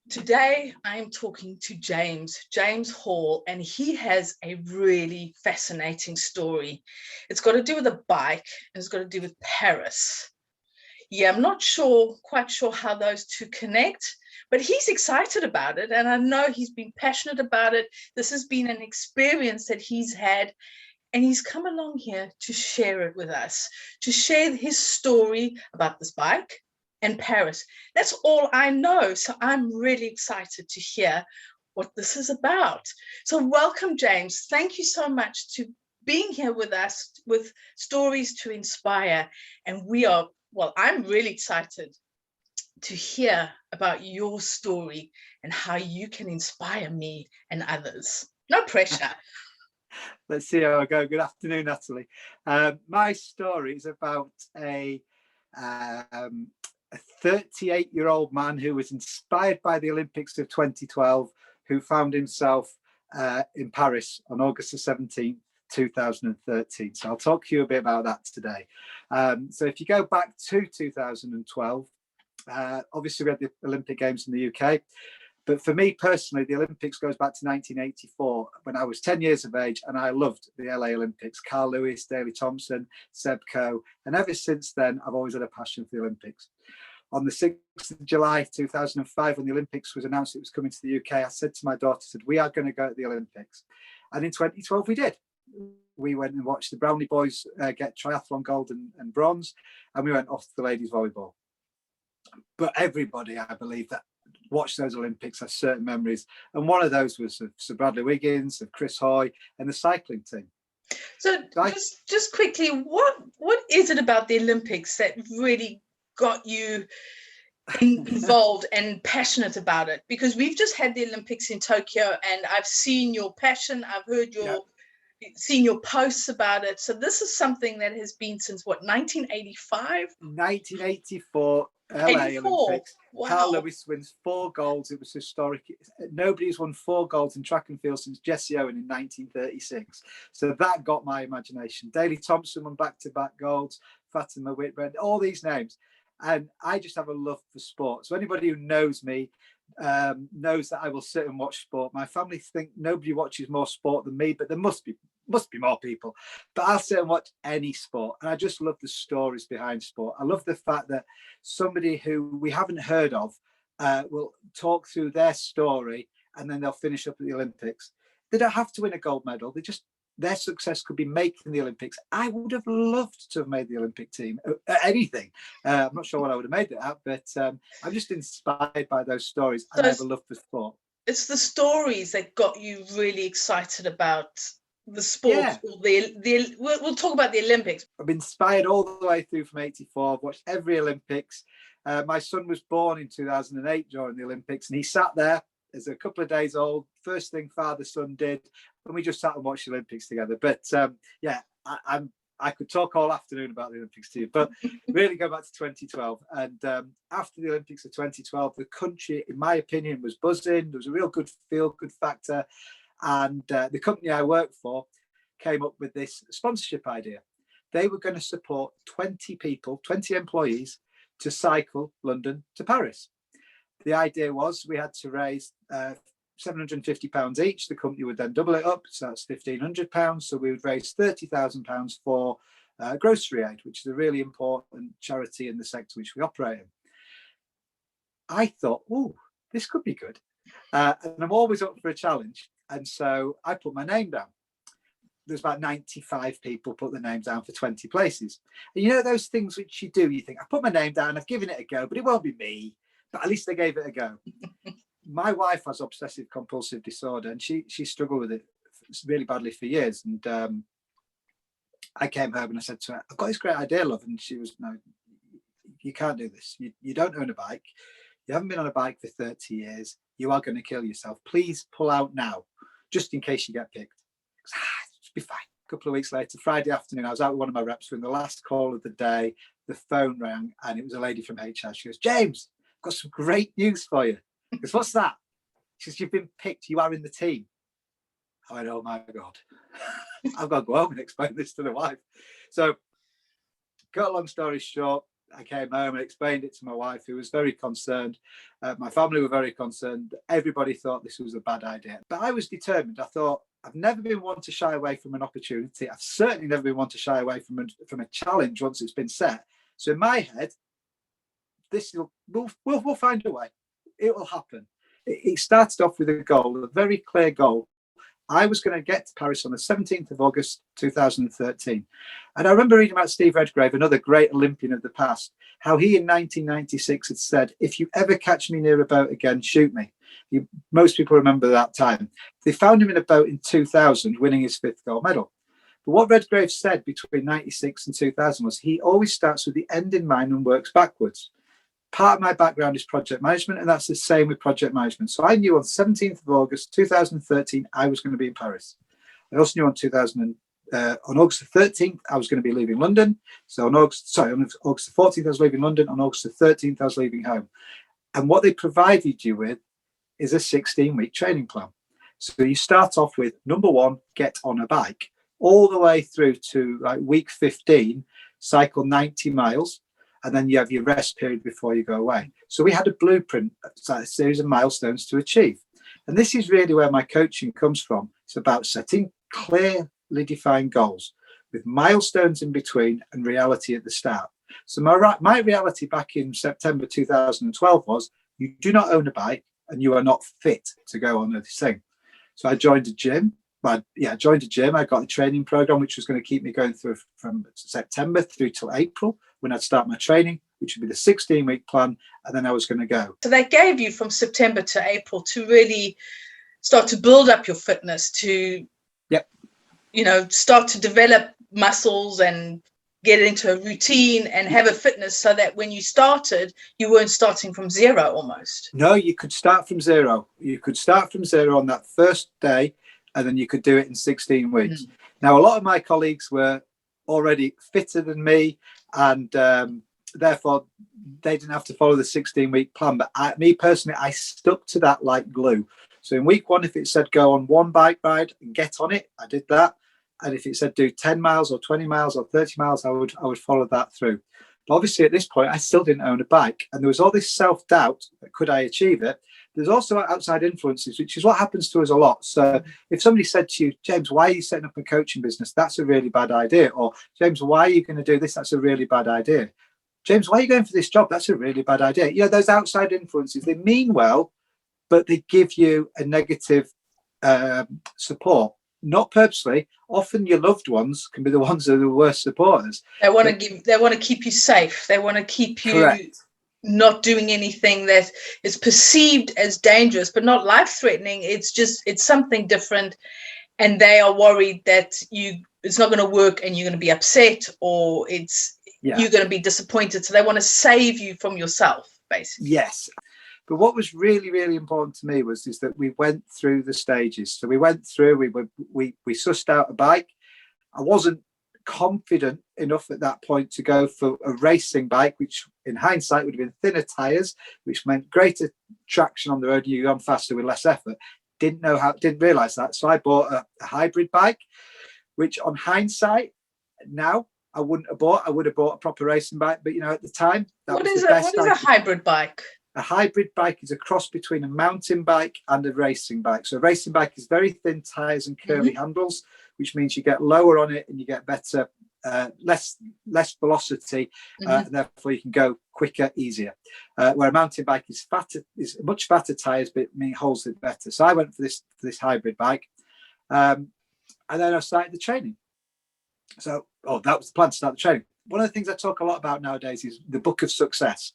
Today, I'm talking to James Hall, and he has a really fascinating story. It's got to do with a bike, and it's got to do with Paris. Yeah, I'm not quite sure how those two connect, but he's excited about it, and I know he's been passionate about it. This has been an experience that he's had, and he's come along here to share it with us, to share his story about this bike and Paris. That's all I know. So I'm really excited to hear what this is about. So welcome, James. Thank you so much to being here with us with stories to inspire. And I'm really excited to hear about your story and how you can inspire me and others. No pressure. Let's see how I go. Good afternoon, Natalie. My story is about a 38-year-old man who was inspired by the Olympics of 2012, who found himself in Paris on August the 17th, 2013. So I'll talk to you a bit about that today. So if you go back to 2012, obviously we had the Olympic Games in the UK. But for me personally, the Olympics goes back to 1984 when I was 10 years of age, and I loved the LA Olympics. Carl Lewis, Daley Thompson, Seb Coe. And ever since then, I've always had a passion for the Olympics. On the 6th of July 2005, when the Olympics was announced it was coming to the UK, I said to my daughter, we are going to go to the Olympics. And in 2012, we did. We went and watched the Brownlee boys get triathlon gold and bronze, and we went off to the ladies volleyball. But everybody, I believe, that watched those Olympics has certain memories, and one of those was of Sir Bradley Wiggins, of Chris Hoy, and the cycling team. So just quickly, what is it about the Olympics that really got you involved and passionate about it? Because we've just had the Olympics in Tokyo, and I've seen your passion. I've heard seen your posts about it. So this is something that has been since what, 1985? 1984. LA 84. Olympics. Wow. Carl Lewis wins 4 golds. It was historic. Nobody's won 4 golds in track and field since Jesse Owen in 1936. So that got my imagination. Daley Thompson won back-to-back golds. Fatima Whitbread, all these names. And I just have a love for sport. So anybody who knows me knows that I will sit and watch sport. My family think nobody watches more sport than me, but there must be more people. But I'll sit and watch any sport, and I just love the stories behind sport. I love the fact that somebody who we haven't heard of will talk through their story, and then they'll finish up at the Olympics. They don't have to win a gold medal. Their success could be making the Olympics. I would have loved to have made the Olympic team, anything. I'm not sure what I would have made it at, but I'm just inspired by those stories. And I have a love for sport. It's the stories that got you really excited about the sport. Yeah. We'll talk about the Olympics. I've been inspired all the way through from 84. I've watched every Olympics. My son was born in 2008 during the Olympics, and he sat there as a couple of days old. First thing father-son did, and we just sat and watched the Olympics together. But I could talk all afternoon about the Olympics to you, but really go back to 2012. And after the Olympics of 2012, the country, in my opinion, was buzzing. There was a real good feel-good factor. And the company I work for came up with this sponsorship idea. They were going to support 20 employees to cycle London to Paris. The idea was we had to raise £750 each. The company would then double it up, so that's £1,500. So we would raise £30,000 for grocery aid, which is a really important charity in the sector which we operate in. I thought, this could be good. And I'm always up for a challenge. And so I put my name down. There's about 95 people put their names down for 20 places. And you know those things which you do, you think, I put my name down, I've given it a go, but it won't be me. But at least I gave it a go. My wife has obsessive compulsive disorder, and she struggled with it really badly for years. And I came home and I said to her, I've got this great idea, love. And she was, no, you can't do this. You don't own a bike. You haven't been on a bike for 30 years. You are going to kill yourself. Please pull out now, just in case you get picked. It'll be fine. A couple of weeks later, Friday afternoon, I was out with one of my reps when the last call of the day, the phone rang, and it was a lady from HR. She goes, James, I've got some great news for you. I goes, what's that? She says, you've been picked. You are in the team. I went, oh my God. I've got to go home and explain this to the wife. So, cut a long story short, I came home and explained it to my wife, who was very concerned. My family were very concerned. Everybody thought this was a bad idea. But I was determined. I thought, I've never been one to shy away from an opportunity. I've certainly never been one to shy away from a challenge once it's been set. So in my head, we'll find a way. It will happen. It started off with a goal, a very clear goal. I was going to get to Paris on the 17th of August 2013. And I remember reading about Steve Redgrave, another great Olympian of the past, how he in 1996 had said, if you ever catch me near a boat again, shoot me. Most people remember that time. They found him in a boat in 2000, winning his 5th gold medal. But what Redgrave said between 96 and 2000 was he always starts with the end in mind and works backwards. Part of my background is project management, and that's the same with project management. So I knew on 17th of August 2013 I was going to be in Paris. I also knew on August the 13th I was going to be leaving London. So on August the 14th I was leaving London. On August the 13th I was leaving home. And what they provided you with is a 16-week training plan. So you start off with, number one, get on a bike, all the way through to like week 15, cycle 90 miles. And then you have your rest period before you go away. So we had a blueprint, a series of milestones to achieve. And this is really where my coaching comes from. It's about setting clearly defined goals with milestones in between and reality at the start. So my reality back in September 2012 was, you do not own a bike and you are not fit to go on this thing. So I joined a gym. I got a training program, which was going to keep me going through from September through till April, when I'd start my training, which would be the 16-week plan, and then I was going to go. So they gave you from September to April to really start to build up your fitness, to, start to develop muscles and get into a routine and have a fitness, so that when you started, you weren't starting from zero almost. No, you could start from zero. You could start from zero on that first day, and then you could do it in 16 weeks. Now, a lot of my colleagues were already fitter than me, and therefore they didn't have to follow the 16-week plan. But me personally, I stuck to that like glue. So in week one, if it said go on one bike ride and get on it, I did that. And if it said do 10 miles or 20 miles or 30 miles, I would follow that through. But obviously at this point, I still didn't own a bike. And there was all this self-doubt that could I achieve it? There's also outside influences, which is what happens to us a lot. So if somebody said to you, James, why are you setting up a coaching business? That's a really bad idea. Or James, why are you going to do this? That's a really bad idea. James, why are you going for this job? That's a really bad idea. Those outside influences, they mean well, but they give you a negative support. Not purposely. Often your loved ones can be the ones that are the worst supporters. They want to keep you safe. They want to keep you correct. Not doing anything that is perceived as dangerous, but not life-threatening. It's something different, and they are worried that it's not going to work and you're going to be upset, or you're going to be disappointed. So they want to save you from yourself, basically. Yes. But what was really, really important to me is that we went through the stages. So we went through, we sussed out a bike. I wasn't confident enough at that point to go for a racing bike, which in hindsight would have been thinner tires, which meant greater traction on the road. You'd gone faster with less effort. Didn't realize that. So I bought a hybrid bike, which on hindsight now I wouldn't have bought. I would have bought a proper racing bike, but at the time, that was the best. What is a hybrid bike? A hybrid bike is a cross between a mountain bike and a racing bike. So a racing bike is very thin tires and curvy handles, which means you get lower on it and you get better, less velocity, and therefore you can go quicker, easier. Where a mountain bike is much fatter tires, but it holds it better. So I went for this hybrid bike, and then I started the training. So, that was the plan to start the training. One of the things I talk a lot about nowadays is the book of success.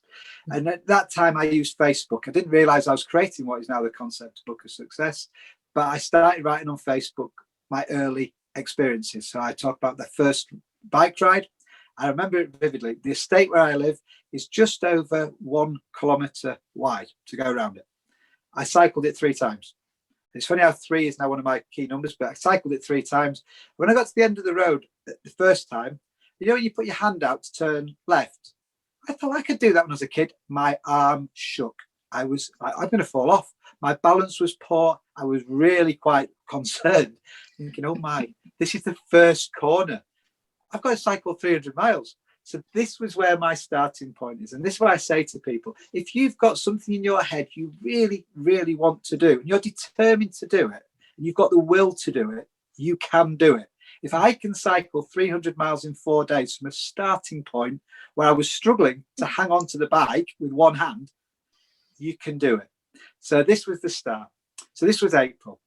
And at that time I used Facebook. I didn't realize I was creating what is now the concept book of success, but I started writing on Facebook my early experiences. So I talk about the first bike ride. I remember it vividly. The estate where I live is just over 1 kilometre wide to go around it. I cycled it 3 times. It's funny how 3 is now one of my key numbers, but I cycled it 3 times. When I got to the end of the road the first time, when you put your hand out to turn left, I thought I could do that when I was a kid. My arm shook. I'm going to fall off. My balance was poor. I was really quite concerned, thinking, oh my, this is the first corner. I've got to cycle 300 miles. So this was where my starting point is. And this is what I say to people. If you've got something in your head you really, really want to do, and you're determined to do it, and you've got the will to do it, you can do it. If I can cycle 300 miles in 4 days from a starting point where I was struggling to hang on to the bike with one hand, you can do it. So this was the start. So this was April.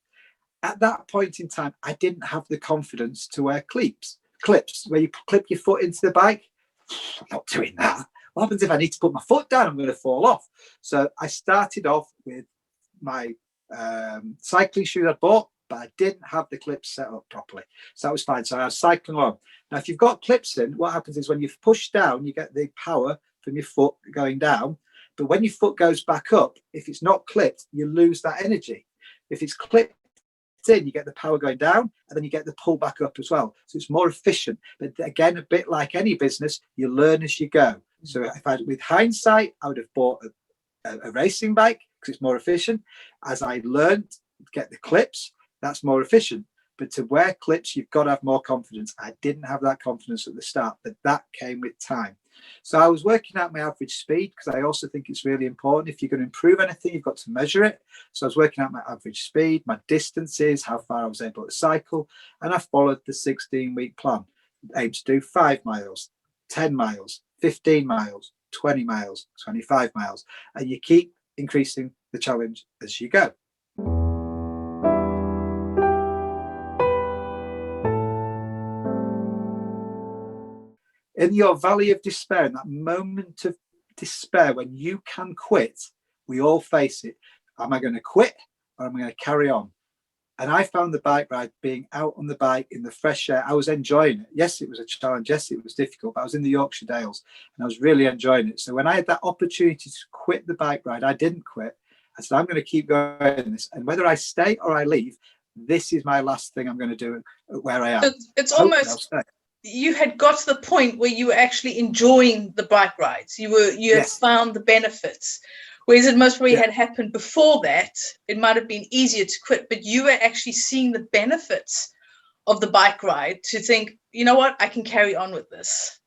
At that point in time, I didn't have the confidence to wear clips where you clip your foot into the bike. I'm not doing that. What happens if I need to put my foot down? I'm going to fall off. So I started off with my cycling shoes I bought, but I didn't have the clips set up properly. So that was fine. So I was cycling along. Now, if you've got clips in, what happens is when you push down, you get the power from your foot going down. But when your foot goes back up, if it's not clipped, you lose that energy. If it's clipped in, you get the power going down, and then you get the pull back up as well. So it's more efficient. But again, a bit like any business, you learn as you go. So if I, with hindsight, I would have bought a racing bike because it's more efficient. As I learned, get the clips, that's more efficient. But to wear clips, you've got to have more confidence. I didn't have that confidence at the start, but that came with time. So I was working out my average speed because I also think it's really important. If you're going to improve anything, you've got to measure it. So I was working out my average speed, my distances, how far I was able to cycle, and I followed the 16-week plan. Aimed to do 5 miles, 10 miles, 15 miles, 20 miles, 25 miles, and you keep increasing the challenge as you go. In your valley of despair, in that moment of despair when you can quit, we all face it. Am I going to quit or am I going to carry on? And I found the bike ride, being out on the bike in the fresh air, I was enjoying it. Yes, it was a challenge. Yes, it was difficult, but I was in the Yorkshire Dales and I was really enjoying it. So when I had that opportunity to quit the bike ride, I didn't quit. I said, I'm going to keep going this. And whether I stay or I leave, this is my last thing I'm going to do where I am. It's almost, you had got to the point where you were actually enjoying the bike rides. You had found the benefits. Whereas it most probably had happened before that, it might have been easier to quit, but you were actually seeing the benefits of the bike ride to think, you know what, I can carry on with this.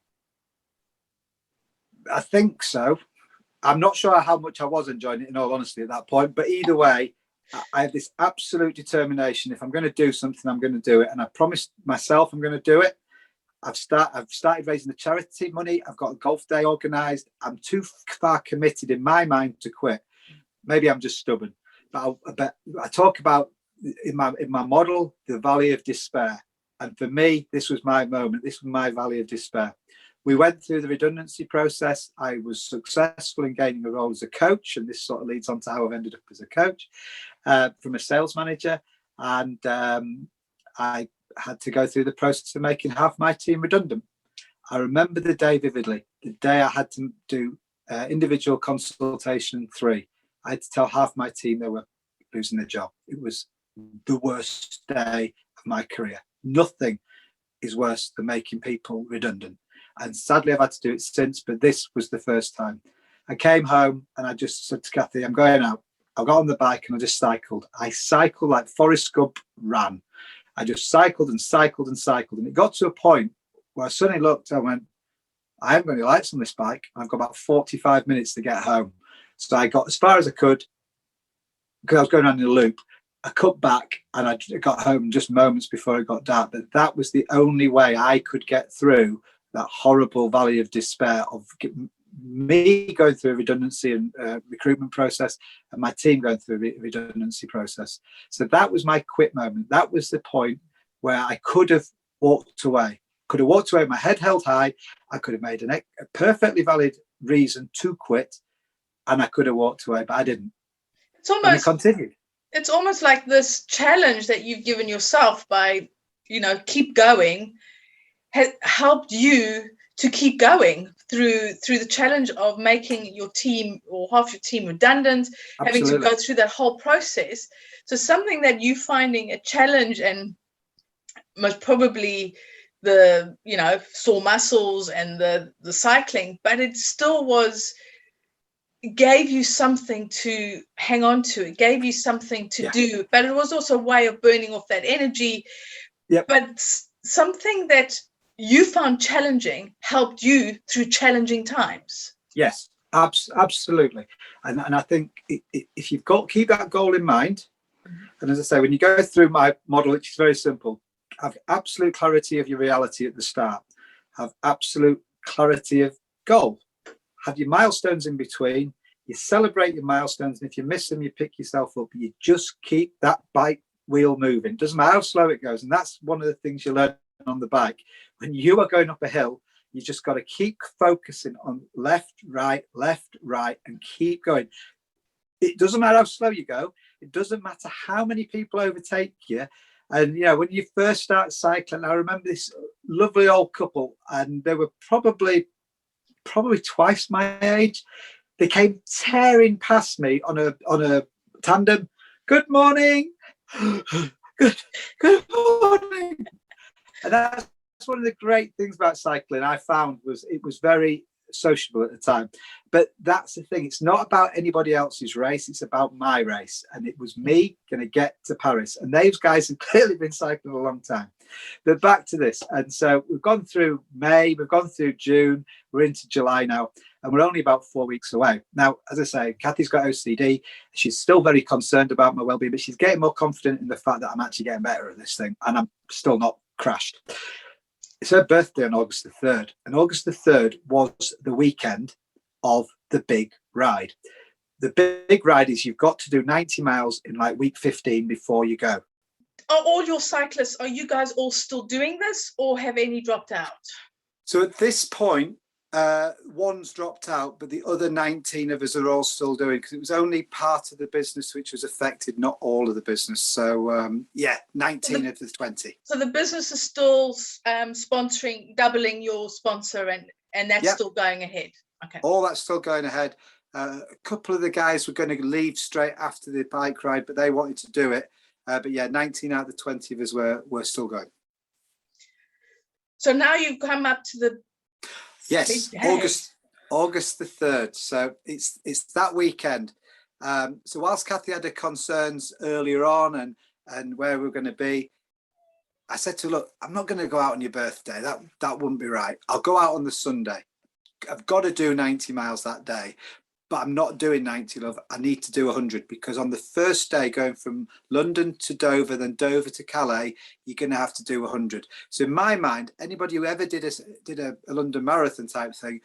I think so. I'm not sure how much I was enjoying it, in all honesty, at that point. But either way, I had this absolute determination. If I'm going to do something, I'm going to do it. And I promised myself I'm going to do it. I've started raising the charity money. I've got a golf day organised. I'm too far committed in my mind to quit. Maybe I'm just stubborn. But I talk about in my model the valley of despair. And for me, this was my moment. This was my valley of despair. We went through the redundancy process. I was successful in gaining a role as a coach, and this sort of leads on to how I've ended up as a coach from a sales manager. And I had to go through the process of making half my team redundant. I remember the day vividly, the day I had to do individual consultation 3. I had to tell half my team they were losing their job. It was the worst day of my career. Nothing is worse than making people redundant. And sadly, I've had to do it since, but this was the first time. I came home and I just said to Kathy, I'm going out. I got on the bike and I just cycled. I cycled like Forrest Gump ran. I just cycled and cycled and cycled. And it got to a point where I suddenly looked, I went, I haven't got any lights on this bike. I've got about 45 minutes to get home. So I got as far as I could because I was going around in a loop. I cut back and I got home just moments before it got dark. But that was the only way I could get through that horrible valley of despair of me going through a redundancy and recruitment process and my team going through a redundancy process. So that was my quit moment. That was the point where I could have walked away. Could have walked away with my head held high. I could have made a perfectly valid reason to quit and I could have walked away, but I didn't. It continued. It's almost like this challenge that you've given yourself by, keep going, has helped you to keep going through the challenge of making your team or half your team redundant, Absolutely. Having to go through that whole process. So something that you finding a challenge and most probably the, sore muscles and the cycling, but it still was gave you something to hang on to. It gave you something to do, but it was also a way of burning off that energy. Yep. But something that you found challenging helped you through challenging times. Yes, absolutely. And I think if you've got, keep that goal in mind. And as I say, when you go through my model, which is very simple, have absolute clarity of your reality at the start, have absolute clarity of goal, have your milestones in between, you celebrate your milestones, and if you miss them, you pick yourself up. You just keep that bike wheel moving. Doesn't matter how slow it goes. And that's one of the things you learn on the bike. When you are going up a hill, you just got to keep focusing on left, right, and keep going. It doesn't matter how slow you go. It doesn't matter how many people overtake you. And, you know, when you first start cycling, I remember this lovely old couple, and they were probably twice my age. They came tearing past me on a tandem. Good morning. good morning. And that's one of the great things about cycling I found, was it was very sociable at the time. But that's the thing, it's not about anybody else's race, it's about my race. And it was me going to get to Paris, and those guys have clearly been cycling a long time. But back to this, and so we've gone through May, we've gone through June, we're into July now, and we're only about 4 weeks away. Now, as I say, Kathy's got OCD. She's still very concerned about my well-being, but she's getting more confident in the fact that I'm actually getting better at this thing, and I'm still not crashed. It's her birthday on August the 3rd, and August the 3rd was the weekend of the big ride. The big ride is you've got to do 90 miles in like week 15 before you go. Are all your cyclists, are you guys all still doing this, or have any dropped out? So at this point, one's dropped out, but the other 19 of us are all still doing, because it was only part of the business which was affected, not all of the business. So 19 of the 20. So the business is still sponsoring, doubling your sponsor, and that's still going ahead. Okay. All that's still going ahead. A couple of the guys were going to leave straight after the bike ride, but they wanted to do it. But yeah, 19 out of the 20 of us were still going. So now you've come up to the August the 3rd. So it's that weekend. So whilst Kathy had her concerns earlier on and where we're going to be, I said to her, look, I'm not going to go out on your birthday. That wouldn't be right. I'll go out on the Sunday. I've got to do 90 miles that day, but I'm not doing 90, love. I need to do 100, because on the first day going from London to Dover, then Dover to Calais, you're going to have to do 100. So in my mind, anybody who ever did a London marathon type thing,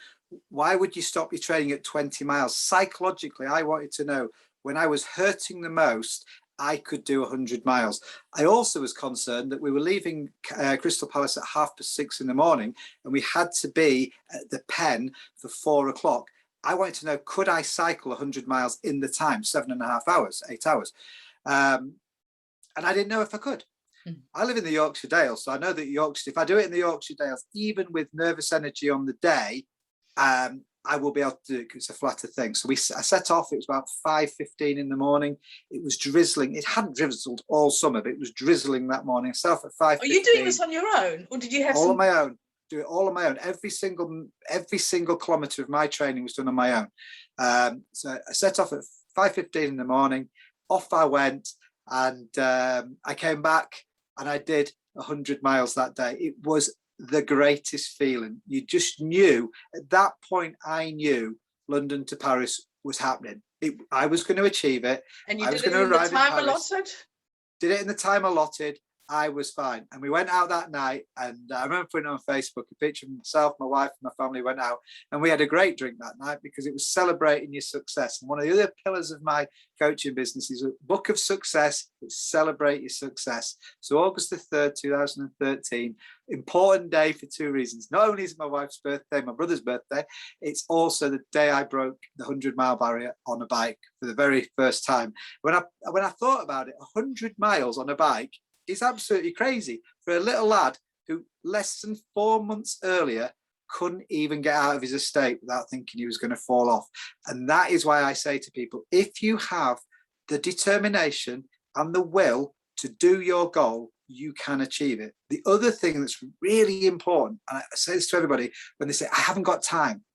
why would you stop your training at 20 miles? Psychologically, I wanted to know, when I was hurting the most, I could do 100 miles. I also was concerned that we were leaving Crystal Palace at 6:30 in the morning, and we had to be at the Pen for 4 o'clock. I wanted to know, could I cycle 100 miles in the time, 7.5 hours, 8 hours? And I didn't know if I could. I live in the Yorkshire Dales, so I know that if I do it in the Yorkshire Dales, even with nervous energy on the day, I will be able to do it, because it's a flatter thing. So I set off. It was about 5:15 in the morning. It was drizzling. It hadn't drizzled all summer, but it was drizzling that morning. I set off at 5:15. Are you doing this on your own, or did you have all on my own? Do it all on my own. Every single kilometre of my training was done on my own. So I set off at 5:15 in the morning. Off I went, and I came back, and I did 100 miles that day. It was the greatest feeling. You just knew at that point. I knew London to Paris was happening. I was going to achieve it. And you did it in the time allotted? Did it in the time allotted. I was fine. And we went out that night, and I remember putting on Facebook a picture of myself, my wife, and my family went out, and we had a great drink that night, because it was celebrating your success. And one of the other pillars of my coaching business is a book of success. It's celebrate your success. So August the 3rd, 2013, important day for two reasons. Not only is it my wife's birthday, my brother's birthday, it's also the day I broke the 100-mile barrier on a bike for the very first time. When I thought about it, 100 miles on a bike, it's absolutely crazy for a little lad who less than 4 months earlier couldn't even get out of his estate without thinking he was going to fall off. And that is why I say to people, if you have the determination and the will to do your goal, you can achieve it. The other thing that's really important, and I say this to everybody when they say, I haven't got time.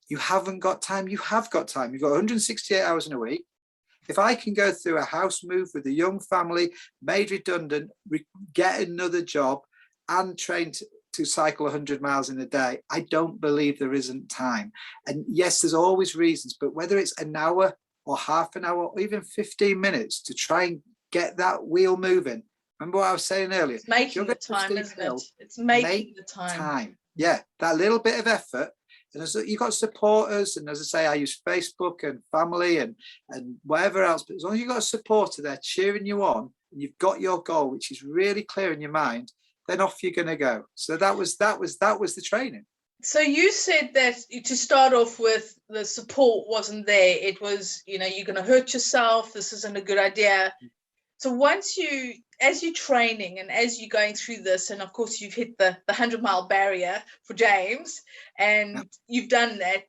You haven't got time. You have got time. You've got 168 hours in a week. If I can go through a house move with a young family, made redundant, get another job, and train to cycle 100 miles in a day, I don't believe there isn't time. And yes, there's always reasons, but whether it's an hour or half an hour or even 15 minutes to try and get that wheel moving. Remember what I was saying earlier? It's making the time, isn't it? It's making the time. Yeah, that little bit of effort. And as you've got supporters, and as I say, I use Facebook and family and whatever else, but as long as you've got a supporter there cheering you on, and you've got your goal, which is really clear in your mind, then off you're going to go. So that was the training. So you said that to start off with, the support wasn't there. It was, you're going to hurt yourself. This isn't a good idea. So once as you're training and as you're going through this, and of course you've hit the 100-mile barrier for James, and you've done that,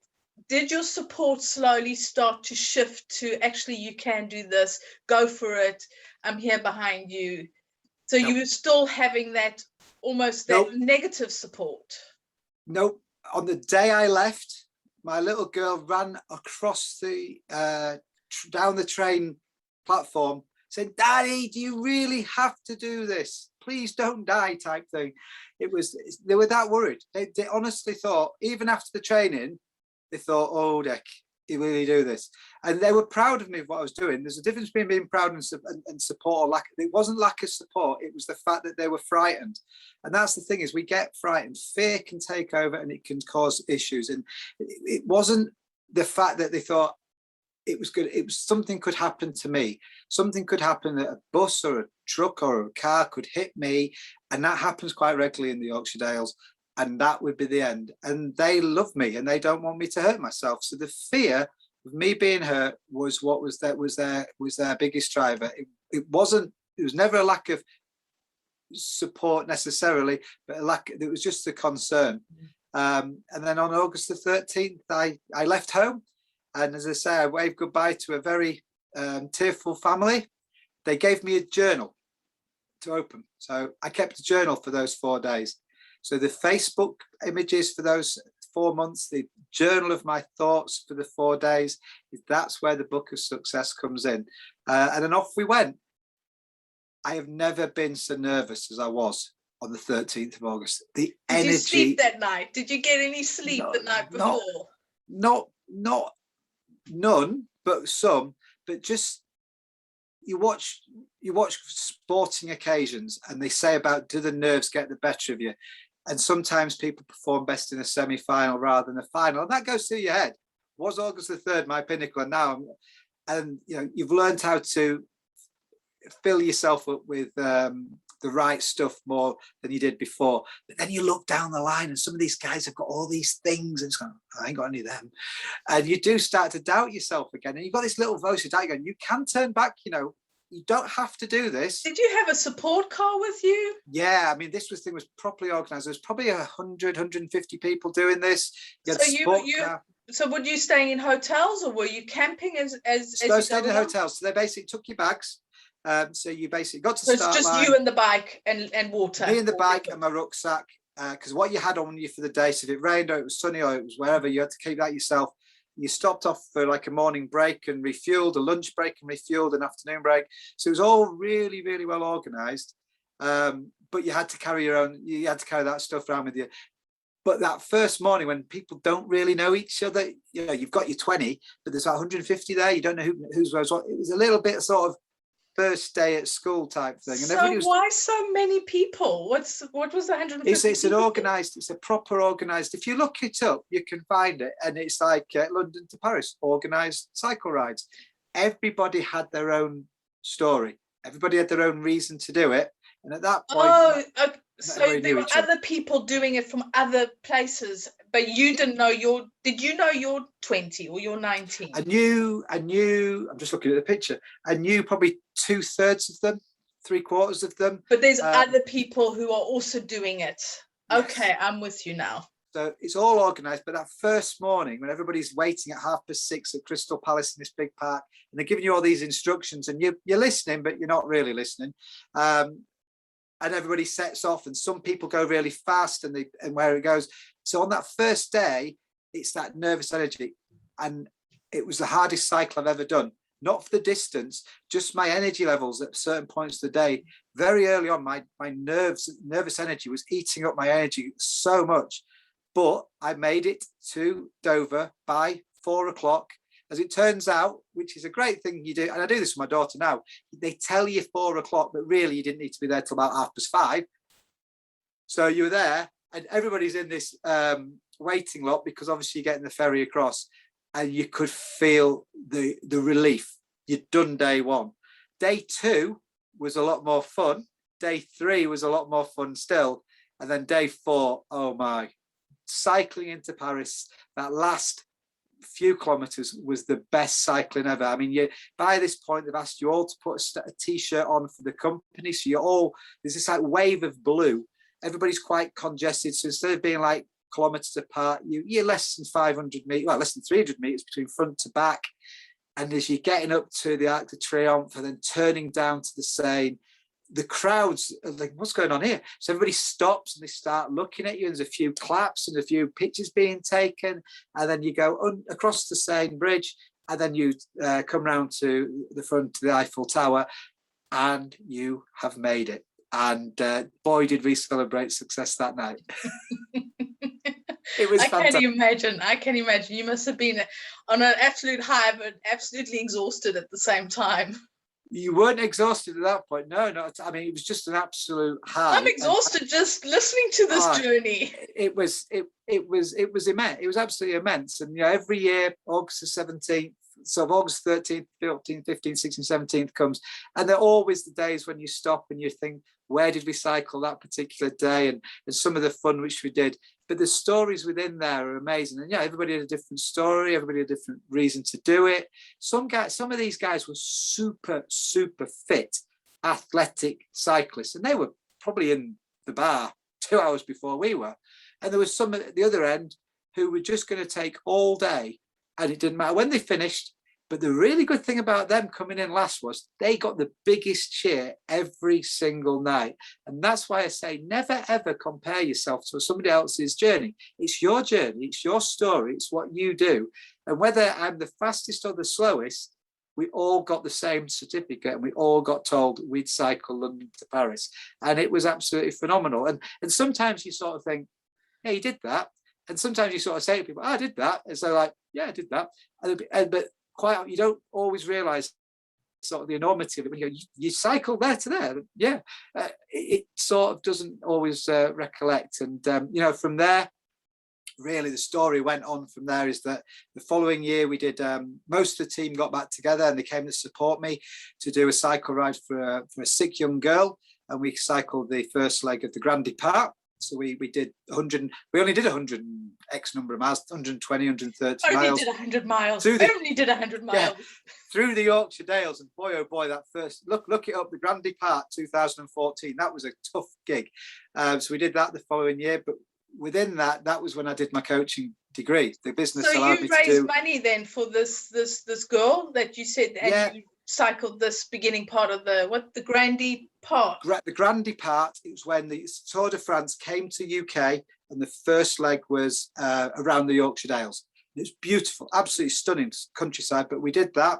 did your support slowly start to shift to actually, you can do this, go for it, I'm here behind you? So you were still having that almost that negative support? Nope. On the day I left, my little girl ran across the down the train platform saying, "Daddy, do you really have to do this? Please don't die," type thing. They were that worried. They honestly thought, even after the training, they thought, "Oh, Dick, you really do this?" And they were proud of me of what I was doing. There's a difference between being proud and support or lack. It wasn't lack of support. It was the fact that they were frightened. And that's the thing, is we get frightened. Fear can take over and it can cause issues. And it wasn't the fact that they thought it was good. It was something could happen to me. Something could happen, that a bus or a truck or a car could hit me. And that happens quite regularly in the Yorkshire Dales. And that would be the end. And they love me and they don't want me to hurt myself. So the fear of me being hurt was what was their biggest driver. It was never a lack of support necessarily, but it was just a concern. And then on August the 13th, I left home. And as I say, I waved goodbye to a very tearful family. They gave me a journal to open. So I kept a journal for those 4 days. So the Facebook images for those 4 months, the journal of my thoughts for the 4 days, that's where the book of success comes in. And then off we went. I have never been so nervous as I was on the 13th of August. The energy. Did you sleep that night? Did you get any sleep the night before? None, but some. But just you watch sporting occasions, and they say about, do the nerves get the better of you? And sometimes people perform best in a semi-final rather than a final, and that goes through your head. Was August the 3rd my pinnacle? And now, you've learned how to fill yourself up with the right stuff more than you did before. But then you look down the line, and some of these guys have got all these things, and it's going, I ain't got any of them. And you do start to doubt yourself again. And you've got this little voice of doubt going, you can turn back, you don't have to do this. Did you have a support car with you? Yeah, I mean, this thing was properly organised. There's probably 100, 150 people doing this. So were you staying in hotels, or were you camping as you stayed in hotels? So they basically took your bags. So you basically got to start. So it's just you and the bike and water. Me and the bike and my rucksack. Because what you had on you for the day, so if it rained or it was sunny or it was wherever, you had to keep that yourself. You stopped off for like a morning break and refueled, a lunch break and refueled, an afternoon break. So it was all really, really well organised. But you had to carry you had to carry that stuff around with you. But that first morning, when people don't really know each other, you've got your 20, but there's about 150 there. You don't know who's what. It was a little bit sort of first day at school type thing. And why so many people? What was the 150? It's an organised, it's a proper organised. If you look it up, you can find it, and it's like London to Paris, organised cycle rides. Everybody had their own story. Everybody had their own reason to do it, and at that point, so there were other people doing it from other places, but you didn't know did you know you're 20 or you're 19? I knew, I'm just looking at the picture. I knew probably 2/3 of them, 3/4 of them. But there's other people who are also doing it. Yes. Okay, I'm with you now. So it's all organised, but that first morning when everybody's waiting at 6:30 at Crystal Palace in this big park, and they're giving you all these instructions, and you're listening, but you're not really listening. And everybody sets off, and some people go really fast, and where it goes. So on that first day, it's that nervous energy. And it was the hardest cycle I've ever done. Not for the distance, just my energy levels at certain points of the day. Very early on, my nervous energy was eating up my energy so much. But I made it to Dover by 4 o'clock. As it turns out, which is a great thing you do, and I do this with my daughter now, they tell you 4 o'clock, but really you didn't need to be there till about 5:30. So you were there, and everybody's in this waiting lot, because obviously you're getting the ferry across, and you could feel the relief. You'd done day one. Day two was a lot more fun. Day three was a lot more fun still. And then day four, oh my, cycling into Paris, that last few kilometers was the best cycling ever. I mean, by this point, they've asked you all to put a t-shirt on for the company. So you're all, there's this like wave of blue. Everybody's quite congested. So instead of being like kilometers apart, you're less than 500 meters, well, less than 300 meters between front to back. And as you're getting up to the Arc de Triomphe and then turning down to the Seine, the crowds are like, what's going on here? So everybody stops and they start looking at you, and there's a few claps and a few pictures being taken, and then you go across the Seine Bridge, and then you come round to the front of the Eiffel Tower, and you have made it. And boy, did we celebrate success that night. It was fantastic. I can imagine. You must have been on an absolute high, but absolutely exhausted at the same time. You weren't exhausted at that point. No. I mean, it was just an absolute high. I'm exhausted just listening to this journey. It was immense. It was absolutely immense. And every year, August the 17th, so August 13th, 14th, 15th, 16th, 17th comes, and they're always the days when you stop and you think, where did we cycle that particular day, and some of the fun which we did. But the stories within there are amazing. And everybody had a different story, everybody had a different reason to do it. Some of these guys were super, super fit, athletic cyclists, and they were probably in the bar 2 hours before we were. And there was some at the other end who were just going to take all day, and it didn't matter when they finished. But the really good thing about them coming in last was they got the biggest cheer every single night. And that's why I say never, ever compare yourself to somebody else's journey. It's your journey. It's your story. It's what you do. And whether I'm the fastest or the slowest, we all got the same certificate, and we all got told we'd cycle London to Paris. And it was absolutely phenomenal. And sometimes you sort of think, yeah, you did that. And sometimes you sort of say to people, I did that. And so like, yeah, I did that. But quite, you don't always realize sort of the enormity of it when you cycle there to there. Yeah, it sort of doesn't always recollect. And from there, really the story went on from there is that the following year we did, most of the team got back together and they came to support me to do a cycle ride for a sick young girl, and we cycled the first leg of the Grand Depart. So we did 100, we only did 100 X number of miles, 120, 130 miles. Only did 100 miles. Only did 100 miles. Yeah, through the Yorkshire Dales, and boy, oh boy, that first, look it up, the Grand Depart 2014, that was a tough gig. So we did that the following year, but within that was when I did my coaching degree. The business allowed me to do. So you raised money then for this girl that you said, and you cycled this beginning part of the Grand Depart? The Grand Depart, it was when the Tour de France came to UK, and the first leg was around the Yorkshire Dales. It was beautiful, absolutely stunning countryside, but we did that.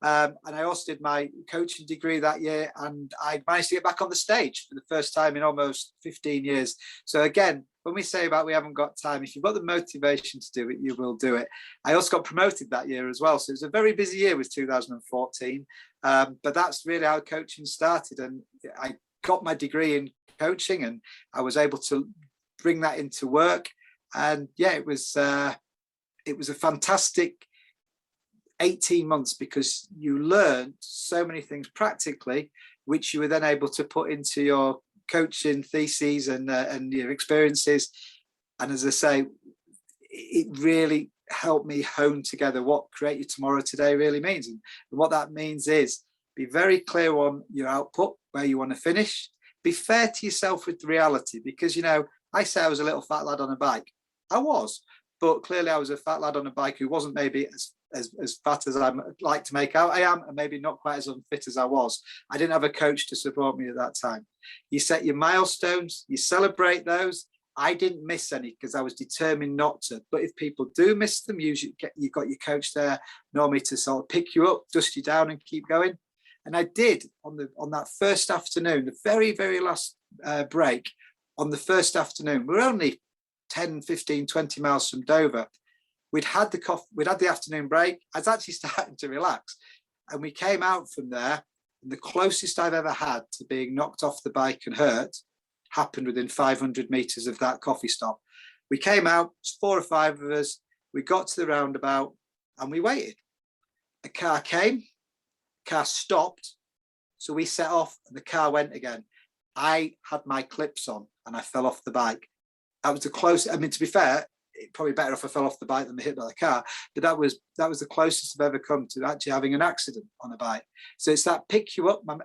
And I also did my coaching degree that year, and I managed to get back on the stage for the first time in almost 15 years. So again, when we say about we haven't got time, if you've got the motivation to do it, you will do it. I also got promoted that year as well. So it was a very busy year with 2014. But that's really how coaching started. And I got my degree in coaching, and I was able to bring that into work. And it was a fantastic 18 months, because you learned so many things practically, which you were then able to put into your coaching theses and your experiences. And as I say, it really helped me hone together what Create Your Tomorrow Today really means. And what that means is be very clear on your output, where you want to finish. Be fair to yourself with the reality, because I say I was a little fat lad on a bike. I was, but clearly I was a fat lad on a bike who wasn't maybe as fat as I'd like to make out I am, and maybe not quite as unfit as I was. I didn't have a coach to support me at that time. You set your milestones, you celebrate those, I didn't miss any because I was determined not to. But if people do miss them, usually you've got your coach there normally to sort of pick you up, dust you down, and keep going. And I did on that first afternoon, the very, very last break on the first afternoon. We were only 10, 15, 20 miles from Dover. We'd had the afternoon break. I was actually starting to relax. And we came out from there, and the closest I've ever had to being knocked off the bike and hurt happened within 500 meters of that coffee stop. We came out, 4 or 5 of us, we got to the roundabout and we waited. A car came, car stopped, so we set off and the car went again. I had my clips on and I fell off the bike. That was the closest. I mean, to be fair, it probably better if I fell off the bike than be hit by the car, but that was the closest I've ever come to actually having an accident on a bike. So it's that pick you up. My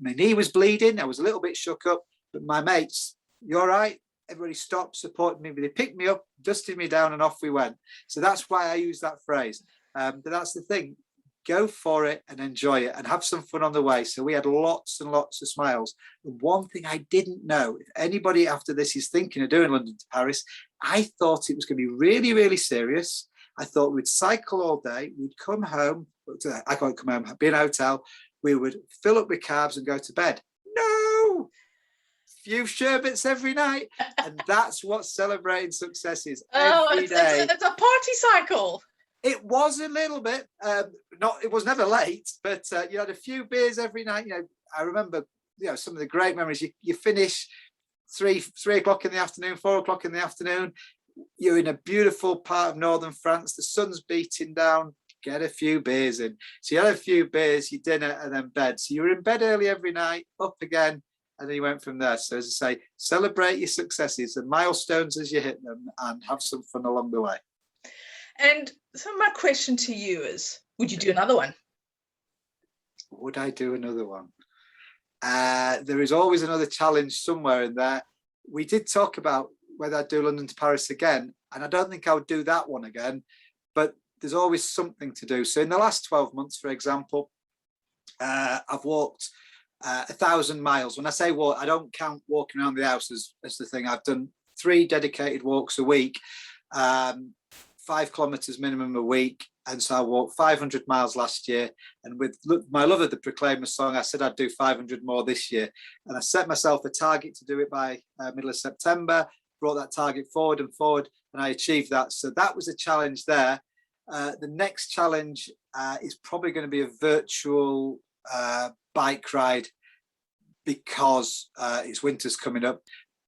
knee was bleeding, I was a little bit shook up, but my mates, "You all right?" Everybody stopped, supported me, but they picked me up, dusted me down, and off we went. So that's why I use that phrase. But that's the thing. Go for it and enjoy it and have some fun on the way. So we had lots and lots of smiles. And one thing I didn't know, if anybody after this is thinking of doing London to Paris, I thought it was going to be really, really serious. I thought we'd cycle all day. We'd come home. I can't come home, be in a hotel. We would fill up with carbs and go to bed. No! Few sherbets every night. And that's what celebrating success is every day. It's a party cycle. It was a little bit, it was never late, but you had a few beers every night. You know, I remember, some of the great memories. You finish 3 o'clock in the afternoon, 4 o'clock in the afternoon. You're in a beautiful part of northern France. The sun's beating down. Get a few beers in. So you had a few beers, your dinner, and then bed. So you were in bed early every night, up again, and then you went from there. So as I say, celebrate your successes and milestones as you hit them, and have some fun along the way. And so my question to you is, would you do another one? Would I do another one? There is always another challenge somewhere in there. We did talk about whether I'd do London to Paris again, and I don't think I would do that one again, but there's always something to do. So in the last 12 months, for example, I've walked 1,000 miles. When I say walk, I don't count walking around the house as the thing. I've done 3 dedicated walks a week. 5 kilometers minimum a week, and so I walked 500 miles last year. And with my love of the Proclaimers song, I said I'd do 500 more this year, and I set myself a target to do it by middle of September. Brought that target forward, and I achieved that. So that was a challenge there. The next challenge is probably going to be a virtual bike ride, because it's winter's coming up.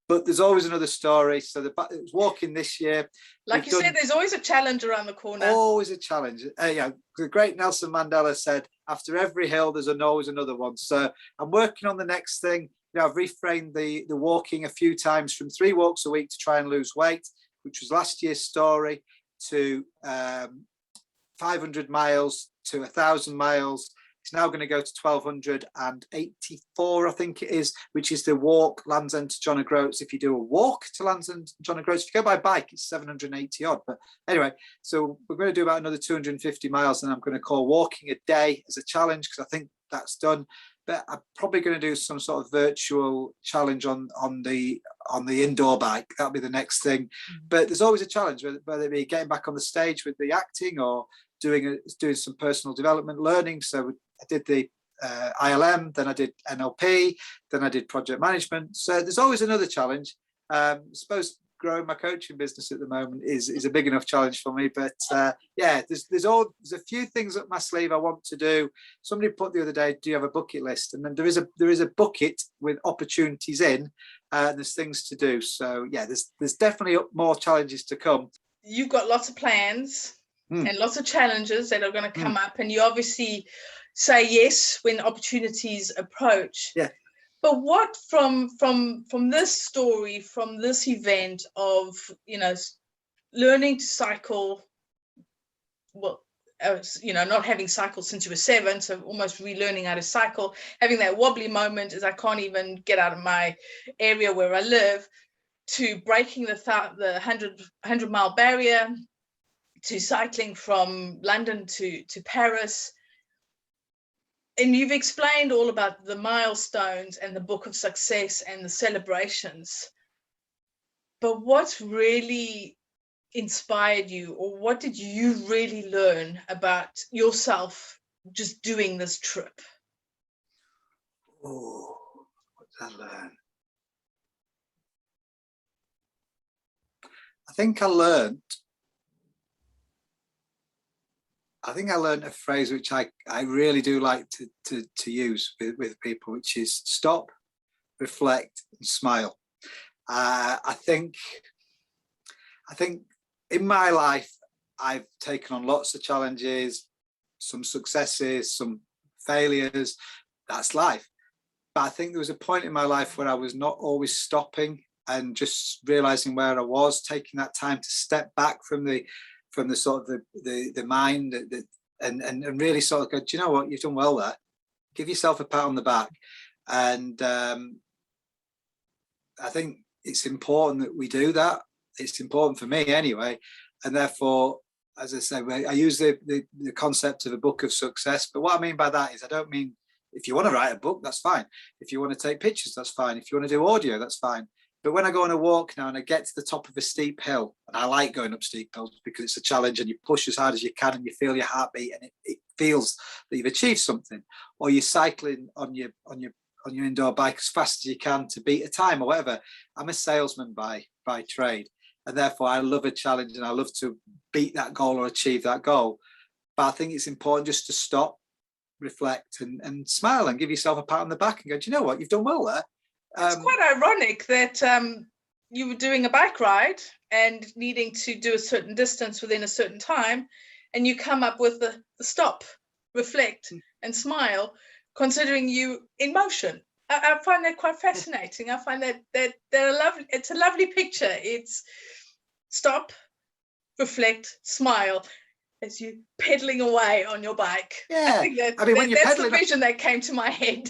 But there's always another story. So it was walking this year. Like you said, there's always a challenge around the corner. Always a challenge. The great Nelson Mandela said, after every hill, there's always another one. So I'm working on the next thing. I've reframed the walking a few times from 3 walks a week to try and lose weight, which was last year's story, to 500 miles to 1,000 miles. It's now going to go to 1,284, I think it is, which is the walk Land's End to John O'Groats. If you do a walk to Land's End to John O'Groats, if you go by bike, it's 780 odd. But anyway, so we're going to do about another 250 miles, and I'm going to call walking a day as a challenge, because I think that's done. But I'm probably going to do some sort of virtual challenge on the indoor bike. That'll be the next thing. But there's always a challenge, whether it be getting back on the stage with the acting, or doing some personal development learning. So I did the ILM, then I did NLP, then I did project management. So there's always another challenge. I suppose growing my coaching business at the moment is a big enough challenge for me. But there's a few things up my sleeve I want to do. Somebody put the other day, do you have a bucket list? And then there is a bucket with opportunities in, and there's things to do. So yeah, there's definitely more challenges to come. You've got lots of plans and lots of challenges that are going to come up, and you obviously say yes when opportunities approach. Yeah. But what from this story, from this event of learning to cycle, not having cycled since you were 7, so almost relearning how to cycle, having that wobbly moment as I can't even get out of my area where I live, to breaking the 100-mile barrier, to cycling from London to Paris. And you've explained all about the milestones and the book of success and the celebrations. But what really inspired you, or what did you really learn about yourself just doing this trip? Oh, what did I learn? I think I learned a phrase which I really do like to use with people, which is stop, reflect, and smile. I think in my life, I've taken on lots of challenges, some successes, some failures. That's life. But I think there was a point in my life where I was not always stopping and just realizing where I was, taking that time to step back from the sort of the mind and really sort of go, do you know what, you've done well there. Give yourself a pat on the back. And I think it's important that we do that. It's important for me anyway. And therefore, as I say, I use the concept of a book of success. But what I mean by that is I don't mean if you want to write a book, that's fine. If you want to take pictures, that's fine. If you want to do audio, that's fine. But when I go on a walk now and I get to the top of a steep hill, and I like going up steep hills because it's a challenge and you push as hard as you can and you feel your heartbeat and it feels that you've achieved something. Or you're cycling on your indoor bike as fast as you can to beat a time or whatever. I'm a salesman by trade, and therefore I love a challenge and I love to beat that goal or achieve that goal. But I think it's important just to stop, reflect, and smile and give yourself a pat on the back and go, do you know what, you've done well there. It's quite ironic that you were doing a bike ride and needing to do a certain distance within a certain time, and you come up with the stop, reflect, and smile, considering you in motion. I find that quite fascinating. I find that they're lovely. It's a lovely picture. It's stop, reflect, smile as you're pedaling away on your bike. Yeah, when you're that's pedaling, the vision that came to my head.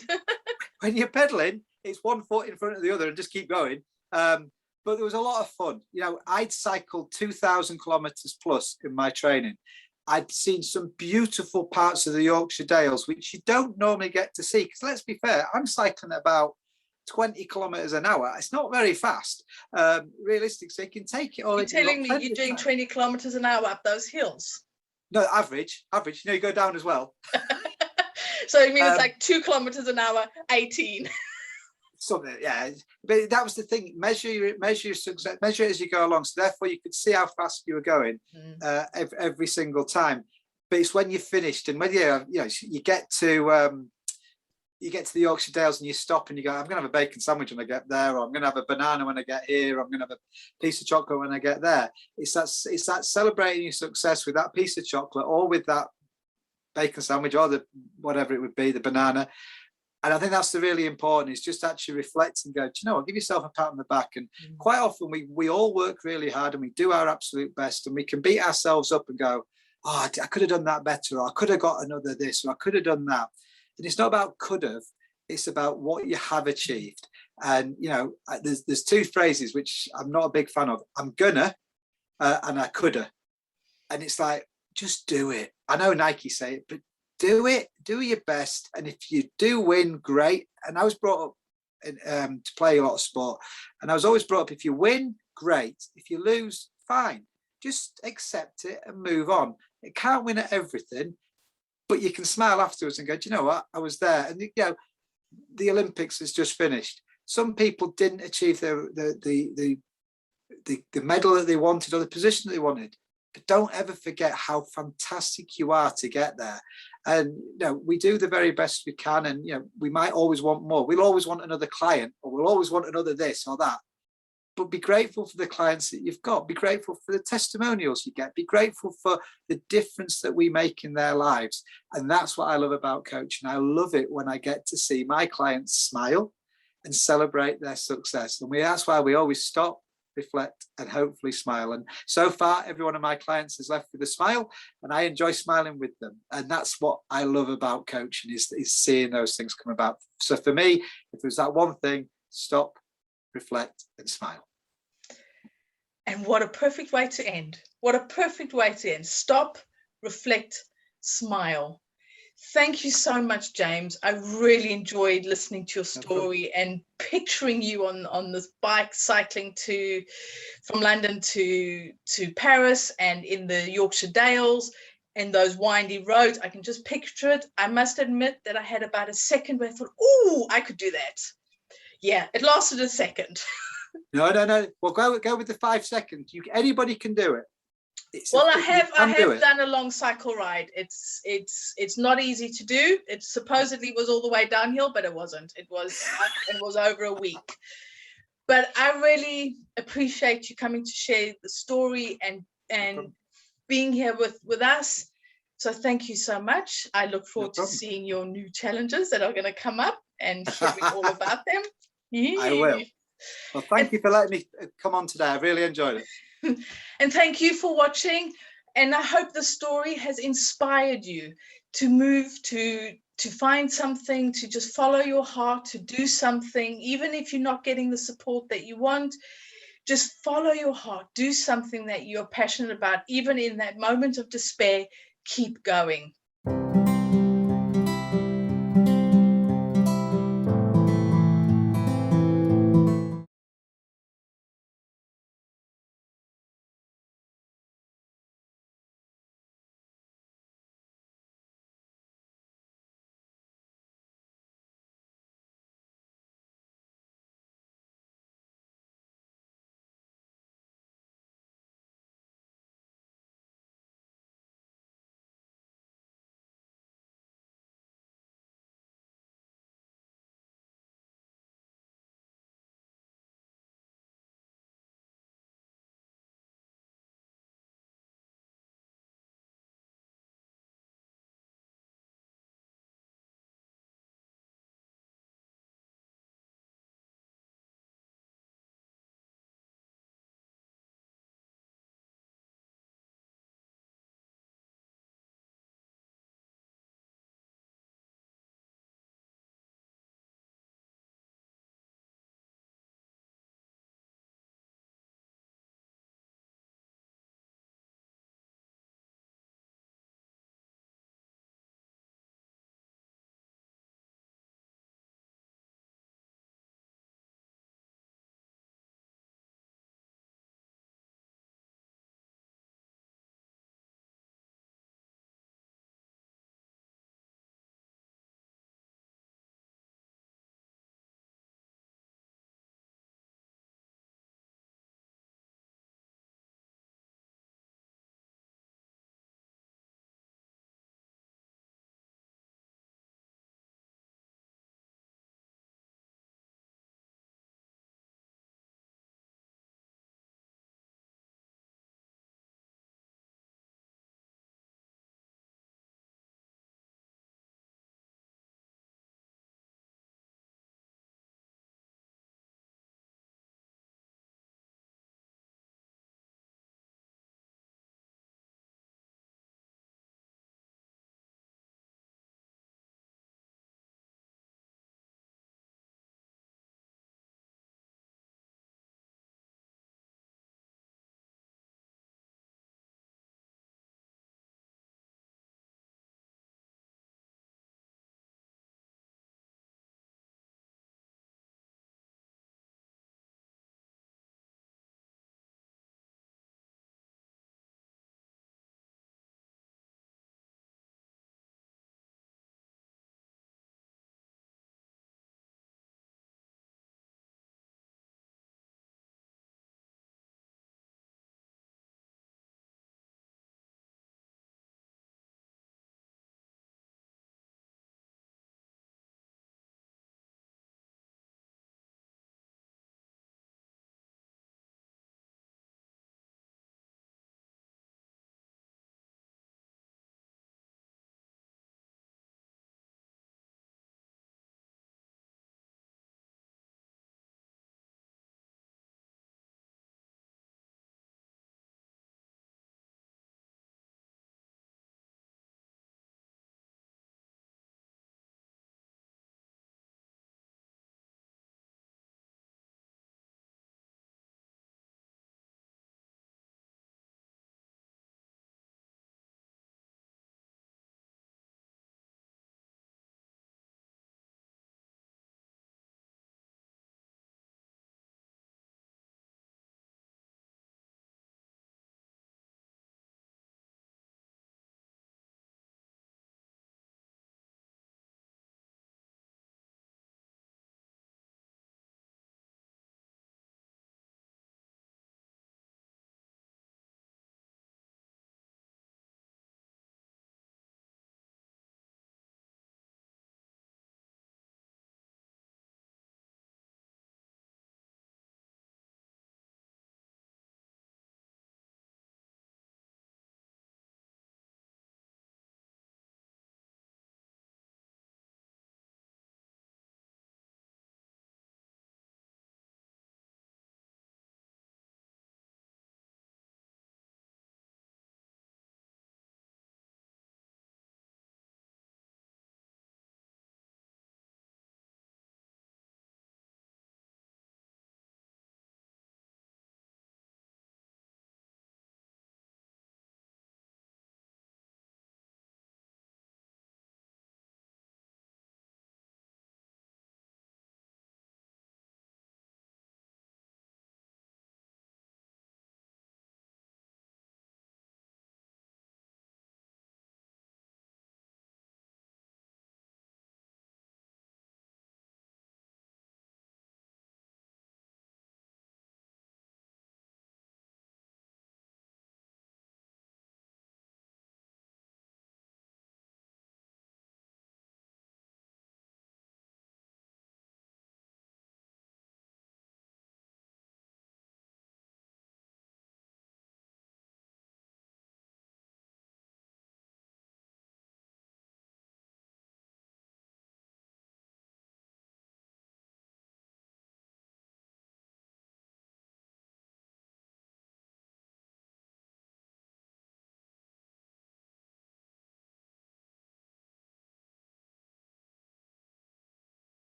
When you're pedaling, it's one foot in front of the other and just keep going. But there was a lot of fun. You know, I'd cycled 2,000 kilometers plus in my training. I'd seen some beautiful parts of the Yorkshire Dales, which you don't normally get to see. Because let's be fair, I'm cycling at about 20 kilometers an hour. It's not very fast, realistic. So you can take it all. You're telling me you're doing 20 kilometers an hour up those hills? No, average. You know, you go down as well. So you mean it's like 2 kilometers an hour, 18. Something, yeah. But that was the thing. Measure your success. Measure it as you go along. So therefore, you could see how fast you were going every single time. But it's when you're finished and when you get to the Yorkshire Dales and you stop and you go, I'm going to have a bacon sandwich when I get there, or I'm going to have a banana when I get here, or I'm going to have a piece of chocolate when I get there. It's that celebrating your success with that piece of chocolate or with that bacon sandwich or the whatever it would be, the banana. And I think that's the really important, is just actually reflect and go, do you know what, give yourself a pat on the back. And quite often we all work really hard and we do our absolute best and we can beat ourselves up and go, oh, I could have done that better, or I could have got another this, or I could have done that. And it's not about could have, it's about what you have achieved. And, you know, there's two phrases which I'm not a big fan of. I'm gonna and I coulda. And it's like, just do it. I know Nike say it, but do it, do your best. And if you do win, great. And I was brought up to play a lot of sport. And I was always brought up, if you win, great. If you lose, fine. Just accept it and move on. It can't win at everything, but you can smile afterwards and go, do you know what? I was there. And, you know, the Olympics has just finished. Some people didn't achieve the medal that they wanted or the position that they wanted. But don't ever forget how fantastic you are to get there. And, you know, we do the very best we can. And, you know, we might always want more. We'll always want another client, or we'll always want another this or that. But be grateful for the clients that you've got. Be grateful for the testimonials you get. Be grateful for the difference that we make in their lives. And that's what I love about coaching. I love it when I get to see my clients smile and celebrate their success. And that's why we always stop, reflect, and hopefully smile. And so far, every one of my clients has left with a smile, and I enjoy smiling with them. And that's what I love about coaching, is seeing those things come about. So for me, if there's that one thing, stop, reflect, and smile. And what a perfect way to end. What a perfect way to end. Stop, reflect, smile. Thank you so much, James. I really enjoyed listening to your No problem. story and picturing you on this bike cycling from London to Paris and in the Yorkshire Dales and those windy roads. I can just picture it. I must admit that I had about a second where I thought, "Oh, I could do that." Yeah, it lasted a second. No. Well, go with the 5 seconds. Anybody can do it. Well, You I can do have it. done a long cycle ride. It's not easy to do. It supposedly was all the way downhill, but it wasn't. It was over a week. But I really appreciate you coming to share the story and being here with us. So thank you so much. I look forward to seeing your new challenges that are going to come up and hearing all about them. Yeah. I will. Well, thank you for letting me come on today. I really enjoyed it. And thank you for watching. And I hope the story has inspired you to move, to find something, to just follow your heart, to do something, even if you're not getting the support that you want. Just follow your heart, do something that you're passionate about, even in that moment of despair. Keep going.